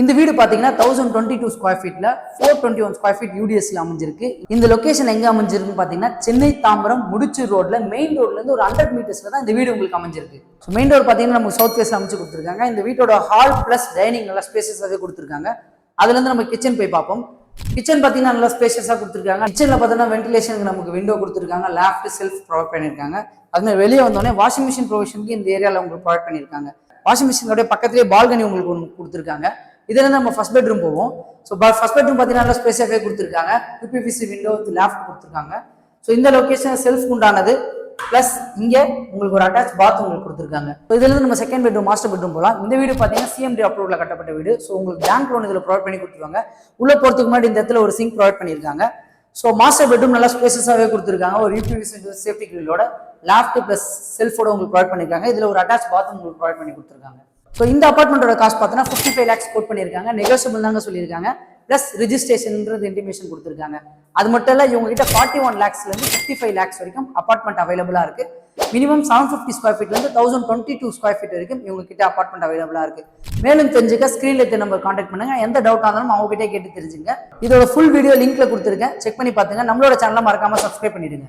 இந்த வீடு பாத்தீங்கன்னா 1022 ஸ்கொயர் ஃபீட்ல 421 ஸ்கொயர் ஃபீட் யூடிஎஸ்ல அமைஞ்சிருக்கு. இந்த லொகேஷன் எங்க அமைஞ்சிருக்குன்னு பாத்தீங்கன்னா சென்னை தாம்பரம் முடிச்சூர் ரோட்ல மெயின் ரோட்ல இருந்து ஒரு 100 மீட்டர்ஸ்ல தான் இந்த வீடு உங்களுக்கு அமைஞ்சிருக்கு. மெயின் ரோட் பாத்தீங்கன்னா நமக்கு சவுத் ஃபேஸ்ல அமைச்சு கொடுத்துருக்காங்க. இந்த வீட்டோட ஹால் பிளஸ் டைனிங் நல்லா ஸ்பேசஸாவே கொடுத்துருக்காங்க. அதுல இருந்து நம்ம கிச்சன் போய் பார்ப்போம். கிச்சன் பாத்தீங்கன்னா நல்லா ஸ்பேஷியஸா கொடுத்துருக்காங்க. கிச்சன்ல பாத்தீங்கன்னா வென்டிலேஷனுக்கு நமக்கு விண்டோ கொடுத்துருக்காங்க. லேஃப்ட் செல்ஃப் ப்ரொவைட் பண்ணிருக்காங்க. அது வெளியே வந்தோடனே வாஷிங் மிஷின் ப்ரொவிஷனுக்கு இந்த ஏரியால உங்களுக்கு ப்ரொவைட் பண்ணிருக்காங்க. வாஷிங் மிஷினோட பக்கத்திலேயே பால்கனி உங்களுக்கு ஒன்று கொடுத்துருக்காங்க. இதுல நம்ம ஃபர்ஸ்ட் பெட்ரூம் போவோம். ஸோ ஃபர்ஸ்ட் பெட்ரூம் பார்த்தீங்கன்னா நல்லா ஸ்பேஸாகவே கொடுத்துருக்காங்க. யூபிவிசி விண்டோ வித் லேஃப்ட் கொடுத்துருக்காங்க. ஸோ இந்த லொகேஷன் செல்ஃப் உண்டானது பிளஸ் இங்க உங்களுக்கு ஒரு அட்டாச் பாத் உங்களுக்கு கொடுத்துருக்காங்க. இதுல இருந்து நம்ம செகண்ட் பெட்ரூம் மாஸ்டர் பெட்ரூம் போகலாம். இந்த வீடு பார்த்தீங்கன்னா சிஎம்டி அப்ரூவ்ல கட்டப்பட்ட வீடு. ஸோ உங்களுக்கு பேங்க் லோன் இதில் ப்ரொவைட் பண்ணி கொடுத்துருவாங்க. உள்ள போறதுக்கு முன்னாடி இந்த இடத்துல ஒரு சிங்க் ப்ரொவைட் பண்ணியிருக்காங்க. ஸோ மாஸ்டர் பெட்ரூம் நல்லா ஸ்பேசஸாகவே கொடுத்துருக்காங்க. ஒரு யூபிவிசி சேஃப்டி கிரிலோட லேஃப்ட் பிளஸ் செல்ஃபோட உங்களுக்கு ப்ரொவைட் பண்ணியிருக்காங்க. இதுல ஒரு அட்டாச் பாத் உங்களுக்கு ப்ரொவைட் பண்ணி கொடுத்துருக்காங்க. ஸோ இந்த அப்பார்ட்மெண்ட்டோட காஸ்ட் பார்த்தீங்கன்னா 55 lakhs கோட் பண்ணியிருக்காங்க. நெகோசியபிள் தாங்க சொல்லியிருக்காங்க. பிளஸ் ரிஜிஸ்ட்ரேஷன்ன்றது இன்டிமேஷன் கொடுத்துருக்காங்க. அது மட்டும் இல்லை, இவங்க கிட்ட 41 lakhsலேருந்து 55 lakhs வரைக்கும் அப்பார்ட்மெண்ட் அவைலபிளா இருக்கு. மினிமம் 750 ஸ்கொயர் ஃபீட்லேருந்து 1022 ஸ்கொயர் ஃபீட் வரைக்கும் இவங்க கிட்ட அப்பார்ட்மெண்ட் அவைலபிளா இருக்கு. மேலும் தெரிஞ்சுக்க ஸ்கிரீன்ல இருக்க நம்பர் கான்டாக்ட் பண்ணுங்க. எந்த டவுட் ஆனாலும் அவங்க கிட்டே கேட்டு தெரிஞ்சுங்க. இதோட ஃபுல் வீடியோ லிங்க்ல கொடுத்துருக்கேன், செக் பண்ணி பாத்துங்க. நம்மளோட சேனலை மறக்காம சப்ஸ்கிரைப் பண்ணிடுங்க.